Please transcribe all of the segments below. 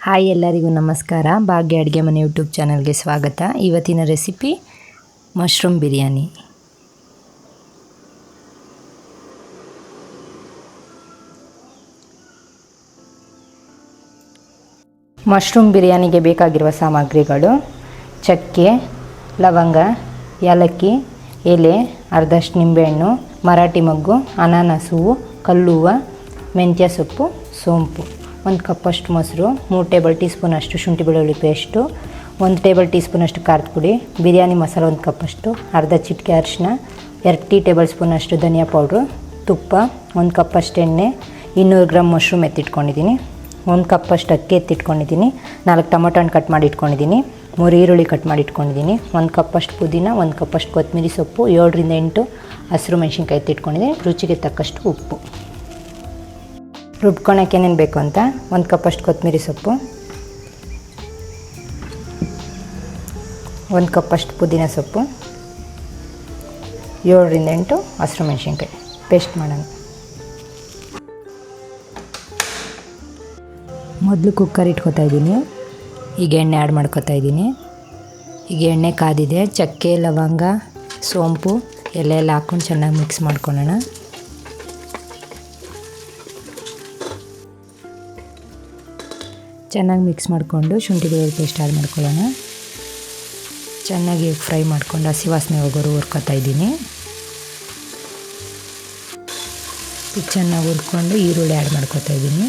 Hi ಎಲ್ಲರಿಗೂ ನಮಸ್ಕಾರ. ಭಾಗ್ಯ ಅಡುಗೆ ಮನೆ ಯೂಟ್ಯೂಬ್ ಚಾನಲ್ಗೆ ಸ್ವಾಗತ. ಇವತ್ತಿನ ರೆಸಿಪಿ ಮಶ್ರೂಮ್ ಬಿರಿಯಾನಿ. ಮಶ್ರೂಮ್ ಬಿರಿಯಾನಿಗೆ ಬೇಕಾಗಿರುವ ಸಾಮಗ್ರಿಗಳು: ಚಕ್ಕೆ, ಲವಂಗ, ಏಲಕ್ಕಿ, ಎಲೆ, ಅರ್ಧಷ್ಟು ನಿಂಬೆಹಣ್ಣು, ಮರಾಠಿ ಮೊಗ್ಗು, ಅನಾನಸ್ ಹೂವು, ಕಲ್ಲುವ, ಮೆಂತ್ಯ ಸೊಪ್ಪು, ಸೋಂಪು, 1 ಕಪ್ಪಷ್ಟು ಮೊಸರು, 3 ಟೇಬಲ್ ಟೀ ಸ್ಪೂನಷ್ಟು ಶುಂಠಿ ಬೆಳ್ಳುಳ್ಳಿ ಪೇಸ್ಟು, 1 ಟೇಬಲ್ ಟೀ ಸ್ಪೂನಷ್ಟು ಖಾರದ ಪುಡಿ, ಬಿರಿಯಾನಿ ಮಸಾಲ 1 ಕಪ್ಪಷ್ಟು, ಅರ್ಧ ಚಿಟಿಕೆ ಅರಿಶಿನ, 2 ಟೀ ಟೇಬಲ್ ಸ್ಪೂನಷ್ಟು ಧನಿಯಾ ಪೌಡ್ರು, ತುಪ್ಪ, 1 ಕಪ್ಪಷ್ಟು ಎಣ್ಣೆ, 200 ಗ್ರಾಮ್ ಮಶ್ರೂಮ್ ಎತ್ತಿಟ್ಕೊಂಡಿದ್ದೀನಿ, 1 ಕಪ್ಪಷ್ಟು ಅಕ್ಕಿ ಎತ್ತಿಟ್ಕೊಂಡಿದ್ದೀನಿ, 4 ಟೊಮೊಟೊ ಹಣ್ಣು ಕಟ್ ಮಾಡಿ ಇಟ್ಕೊಂಡಿದ್ದೀನಿ, 3 ಈರುಳ್ಳಿ ಕಟ್ ಮಾಡಿ ಇಟ್ಕೊಂಡಿದ್ದೀನಿ, 1 ಕಪ್ಪಷ್ಟು ಪುದೀನ, 1 ಕಪ್ಪಷ್ಟು ಕೊತ್ತಂಬರಿ ಸೊಪ್ಪು, 7ರಿಂದ 8 ಹಸಿರು ಮೆಣಸಿನ್ಕಾಯಿ ಎತ್ತಿಟ್ಕೊಂಡಿದ್ದೀನಿ, ರುಚಿಗೆ ತಕ್ಕಷ್ಟು ಉಪ್ಪು. ರುಬ್ಕೊಳಕ್ಕೆ ಏನೇನು ಬೇಕು ಅಂತ: 1 ಕಪ್ಪಷ್ಟು ಕೊತ್ತಂಬರಿ ಸೊಪ್ಪು, 1 ಕಪ್ಪಷ್ಟು ಪುದೀನ ಸೊಪ್ಪು, 7ರಿಂದ 8 ಹಸಿರು ಮೆಣಸಿನ್ಕಾಯಿ ಪೇಸ್ಟ್ ಮಾಡೋಣ. ಮೊದಲು ಕುಕ್ಕರ್ ಇಟ್ಕೊತಾ ಇದ್ದೀನಿ. ಈಗ ಎಣ್ಣೆ ಆ್ಯಡ್ ಮಾಡ್ಕೊತಾ ಇದ್ದೀನಿ. ಈಗ ಎಣ್ಣೆ ಕಾದಿದೆ. ಚಕ್ಕೆ, ಲವಂಗ, ಸೋಂಪು ಎಲೆ ಎಲ್ಲ ಹಾಕ್ಕೊಂಡು ಚೆನ್ನಾಗಿ ಮಿಕ್ಸ್ ಮಾಡ್ಕೊಳ್ಳೋಣ. ಚೆನ್ನಾಗಿ ಮಿಕ್ಸ್ ಮಾಡಿಕೊಂಡು ಶುಂಠಿ ಬೆಳ್ಳುಳ್ಳಿ ಪೇಸ್ಟ್ ಆ್ಯಡ್ ಮಾಡ್ಕೊಳ್ಳೋಣ. ಚೆನ್ನಾಗಿ ಫ್ರೈ ಮಾಡ್ಕೊಂಡು ಹಸಿ ವಾಸನೆ ಹೋಗೋರು ಹುರ್ಕೊತಾ ಇದ್ದೀನಿ. ಈಗ ಚೆನ್ನಾಗಿ ಹುರ್ಕೊಂಡು ಈರುಳ್ಳಿ ಆ್ಯಡ್ ಮಾಡ್ಕೊತಾ ಇದ್ದೀನಿ.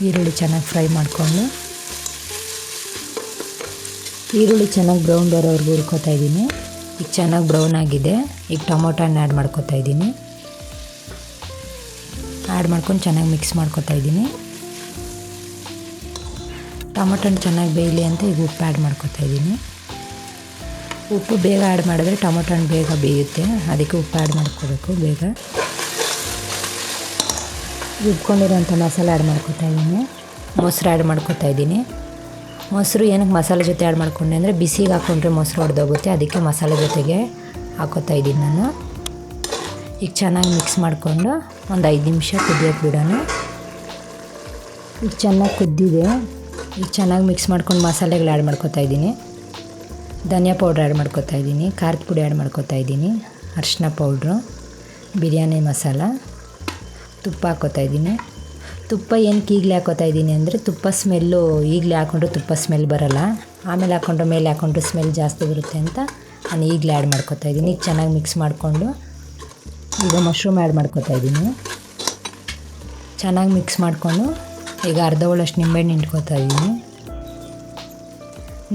ಈರುಳ್ಳಿ ಚೆನ್ನಾಗಿ ಫ್ರೈ ಮಾಡಿಕೊಂಡು ಈರುಳ್ಳಿ ಚೆನ್ನಾಗಿ ಬ್ರೌನ್ ಬರೋವರೆಗೂ ಹುರ್ಕೊತಾ ಇದ್ದೀನಿ. ಈಗ ಚೆನ್ನಾಗಿ ಬ್ರೌನ್ ಆಗಿದೆ. ಈಗ ಟೊಮೊಟೊ ಹಣ್ಣು ಆ್ಯಡ್ ಮಾಡ್ಕೊತಾ ಇದ್ದೀನಿ. ಆ್ಯಡ್ ಮಾಡ್ಕೊಂಡು ಚೆನ್ನಾಗಿ ಮಿಕ್ಸ್ ಮಾಡ್ಕೊತಾ ಇದ್ದೀನಿ. ಟೊಮೊಟೊ ಹಣ್ಣು ಚೆನ್ನಾಗಿ ಬೇಯಲಿ ಅಂತ ಈಗ ಉಪ್ಪು ಆ್ಯಡ್ ಮಾಡ್ಕೊತಾ ಇದ್ದೀನಿ. ಉಪ್ಪು ಬೇಗ ಆ್ಯಡ್ ಮಾಡಿದ್ರೆ ಟೊಮೊಟೊ ಹಣ್ಣು ಬೇಗ ಬೇಯುತ್ತೆ, ಅದಕ್ಕೆ ಉಪ್ಪು ಆ್ಯಡ್ ಮಾಡ್ಕೋಬೇಕು ಬೇಗ. ರುಬ್ಕೊಂಡಿರೋಂಥ ಮಸಾಲೆ ಆ್ಯಡ್ ಮಾಡ್ಕೊತಾ ಇದ್ದೀನಿ. ಮೊಸರು ಆ್ಯಡ್ ಮಾಡ್ಕೊತಾ ಇದ್ದೀನಿ. ಮೊಸರು ಏನಕ್ಕೆ ಮಸಾಲೆ ಜೊತೆ ಆ್ಯಡ್ ಮಾಡ್ಕೊಂಡೆ ಅಂದರೆ ಬಿಸಿಗೆ ಹಾಕ್ಕೊಂಡ್ರೆ ಮೊಸರು ಹೊಡೆದೋಗುತ್ತೆ, ಅದಕ್ಕೆ ಮಸಾಲೆ ಜೊತೆಗೆ ಹಾಕೋತಾ ಇದ್ದೀನಿ ನಾನು. ಈಗ ಚೆನ್ನಾಗಿ ಮಿಕ್ಸ್ ಮಾಡಿಕೊಂಡು ಒಂದು 5 ನಿಮಿಷ ಕುದಿಯೋಕ್ಕೆ ಬಿಡೋಣ. ಈಗ ಚೆನ್ನಾಗಿ ಕುದ್ದಿದೆ. ಈಗ ಚೆನ್ನಾಗಿ ಮಿಕ್ಸ್ ಮಾಡ್ಕೊಂಡು ಮಸಾಲೆಗಳು ಆ್ಯಡ್ ಮಾಡ್ಕೊತಾ ಇದ್ದೀನಿ. ಧನಿಯಾ ಪೌಡ್ರ್ ಆ್ಯಡ್ ಮಾಡ್ಕೊತಾ ಇದ್ದೀನಿ, ಖಾರದ ಪುಡಿ ಆ್ಯಡ್ ಮಾಡ್ಕೊತಾ ಇದ್ದೀನಿ, ಅರಿಶಿನ ಪೌಡ್ರು, ಬಿರಿಯಾನಿ ಮಸಾಲ, ತುಪ್ಪ ಹಾಕ್ಕೋತಾ ಇದ್ದೀನಿ. ತುಪ್ಪ ಏನಕ್ಕೆ ಈಗಲೇ ಹಾಕ್ಕೋತಾ ಇದ್ದೀನಿ ಅಂದರೆ ತುಪ್ಪ ಸ್ಮೆಲ್ಲು ಈಗಲೇ ಹಾಕ್ಕೊಂಡ್ರೆ ತುಪ್ಪ ಸ್ಮೆಲ್ ಬರೋಲ್ಲ, ಆಮೇಲೆ ಹಾಕ್ಕೊಂಡ್ರೆ ಮೇಲೆ ಹಾಕ್ಕೊಂಡ್ರೆ ಸ್ಮೆಲ್ ಜಾಸ್ತಿ ಬರುತ್ತೆ ಅಂತ ನಾನು ಈಗಲೇ ಆ್ಯಡ್ ಮಾಡ್ಕೊತಾ ಇದ್ದೀನಿ. ಈಗ ಚೆನ್ನಾಗಿ ಮಿಕ್ಸ್ ಮಾಡಿಕೊಂಡು ಈಗ ಮಶ್ರೂಮ್ ಆ್ಯಡ್ ಮಾಡ್ಕೊತಾ ಇದ್ದೀನಿ. ಚೆನ್ನಾಗಿ ಮಿಕ್ಸ್ ಮಾಡಿಕೊಂಡು ಈಗ ಅರ್ಧ ಹೋಳಷ್ಟು ನಿಂಬೆಹಣ್ಣು ಹಿಂಡ್ಕೊತಾ ಇದ್ದೀನಿ.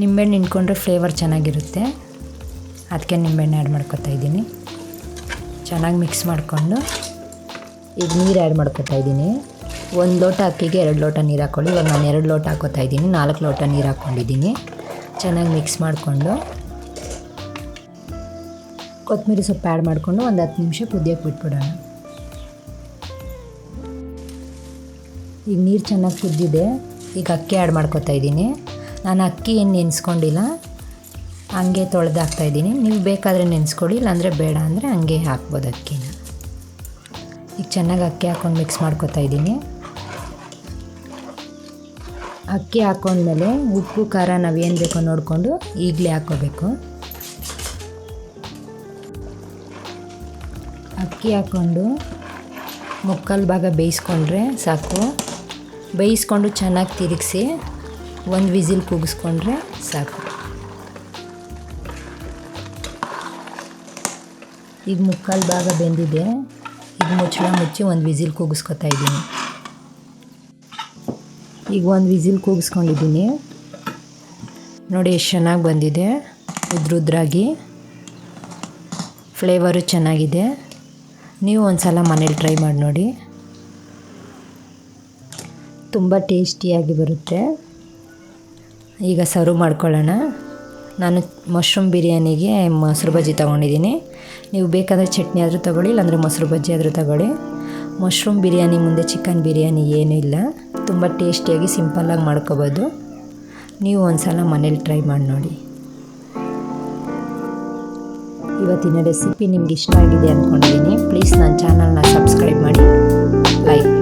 ನಿಂಬೆಹಣ್ಣು ಹಿಂಡ್ಕೊಂಡ್ರೆ ಫ್ಲೇವರ್ ಚೆನ್ನಾಗಿರುತ್ತೆ, ಅದಕ್ಕೆ ನಿಂಬೆಹಣ್ಣು ಆ್ಯಡ್ ಮಾಡ್ಕೊತಾ ಇದ್ದೀನಿ. ಚೆನ್ನಾಗಿ ಮಿಕ್ಸ್ ಮಾಡಿಕೊಂಡು ಈಗ ನೀರು ಆ್ಯಡ್ ಮಾಡ್ಕೊತಾ ಇದ್ದೀನಿ. 1 ಲೋಟ ಅಕ್ಕಿಗೆ 2 ಲೋಟ ನೀರು ಹಾಕ್ಕೊಳ್ಳಿ. ಇವಾಗ ನಾನು 2 ಲೋಟ ಹಾಕೋತಾ ಇದ್ದೀನಿ, 4 ಲೋಟ ನೀರು ಹಾಕ್ಕೊಂಡಿದ್ದೀನಿ. ಚೆನ್ನಾಗಿ ಮಿಕ್ಸ್ ಮಾಡಿಕೊಂಡು ಕೊತ್ತಂಬರಿ ಸೊಪ್ಪು ಆ್ಯಡ್ ಮಾಡಿಕೊಂಡು ಒಂದು 10 ನಿಮಿಷ ಕುದಿಯೋಕ್ಕೆ ಬಿಟ್ಬಿಡೋಣ. ಈಗ ನೀರು ಚೆನ್ನಾಗಿ ಕುದ್ದಿದೆ. ಈಗ ಅಕ್ಕಿ ಆ್ಯಡ್ ಮಾಡ್ಕೊತಾ ಇದ್ದೀನಿ. ನಾನು ಅಕ್ಕಿ ಏನು ನೆನೆಸ್ಕೊಂಡಿಲ್ಲ, ಹಂಗೆ ತೊಳೆದು ಹಾಕ್ತಾಯಿದ್ದೀನಿ. ನೀವು ಬೇಕಾದರೆ ನೆನೆಸ್ಕೊಳ್ಳಿ, ಇಲ್ಲಾಂದರೆ ಬೇಡ ಅಂದರೆ ಹಂಗೆ ಹಾಕ್ಬೋದು ಅಕ್ಕಿನ. ಈಗ ಚೆನ್ನಾಗಿ ಅಕ್ಕಿ ಹಾಕ್ಕೊಂಡು ಮಿಕ್ಸ್ ಮಾಡ್ಕೊತಾ ಇದ್ದೀನಿ. ಅಕ್ಕಿ ಹಾಕ್ಕೊಂಡ್ಮೇಲೆ ಉಪ್ಪು ಖಾರ ನಾವು ಏನು ಬೇಕೋ ನೋಡಿಕೊಂಡು ಈಗಲೇ ಹಾಕ್ಕೋಬೇಕು. ಅಕ್ಕಿ ಹಾಕ್ಕೊಂಡು ಮುಕ್ಕಾಲು ಭಾಗ ಬೇಯಿಸ್ಕೊಂಡ್ರೆ ಸಾಕು. ಬೇಯಿಸ್ಕೊಂಡು ಚೆನ್ನಾಗಿ ತಿರುಗಿಸಿ 1 ವಿಸಿಲ್ ಕೂಗಿಸ್ಕೊಂಡ್ರೆ ಸಾಕು. ಈಗ ಮುಕ್ಕಾಲು ಭಾಗ ಬೆಂದಿದೆ. ಈಗ ಮುಚ್ಚಳ ಮುಚ್ಚಿ 1 ವಿಸಿಲ್ ಕೂಗಿಸ್ಕೊತಾ ಇದ್ದೀನಿ. ಈಗ 1 ವಿಸಿಲ್ ಕೂಗಿಸ್ಕೊಂಡಿದ್ದೀನಿ. ನೋಡಿ ಎಷ್ಟು ಚೆನ್ನಾಗಿ ಬಂದಿದೆ, ಉದ್ರಾಗಿ. ಫ್ಲೇವರು ಚೆನ್ನಾಗಿದೆ. ನೀವು ಒಂದು ಸಲ ಮನೇಲಿ ಟ್ರೈ ಮಾಡಿ ನೋಡಿ, ತುಂಬ ಟೇಸ್ಟಿಯಾಗಿ ಬರುತ್ತೆ. ಈಗ ಸರ್ವ್ ಮಾಡ್ಕೊಳ್ಳೋಣ. ನಾನು ಮಶ್ರೂಮ್ ಬಿರಿಯಾನಿಗೆ ಮೊಸರು ಬಜ್ಜಿ ತೊಗೊಂಡಿದ್ದೀನಿ. ನೀವು ಬೇಕಾದರೆ ಚಟ್ನಿ ಆದರೂ ತೊಗೊಳ್ಳಿ, ಇಲ್ಲಾಂದರೆ ಮೊಸರು ಬಜ್ಜಿ ಆದರೂ ತೊಗೊಳ್ಳಿ. ಮಶ್ರೂಮ್ ಬಿರಿಯಾನಿ ಮುಂದೆ ಚಿಕನ್ ಬಿರಿಯಾನಿ ಏನೂ ಇಲ್ಲ, ತುಂಬ ಟೇಸ್ಟಿಯಾಗಿ ಸಿಂಪಲ್ಲಾಗಿ ಮಾಡ್ಕೋಬೋದು. ನೀವು ಒಂದು ಸಲ ಮನೇಲಿ ಟ್ರೈ ಮಾಡಿ ನೋಡಿ. ಇವತ್ತಿನ ರೆಸಿಪಿ ನಿಮ್ಗೆ ಇಷ್ಟ ಆಗಿದೆ ಅಂದ್ಕೊಂಡಿದ್ದೀನಿ. ಪ್ಲೀಸ್ ನನ್ನ ಚಾನಲ್ನ ಸಬ್ಸ್ಕ್ರೈಬ್ ಮಾಡಿ, ಲೈಕ್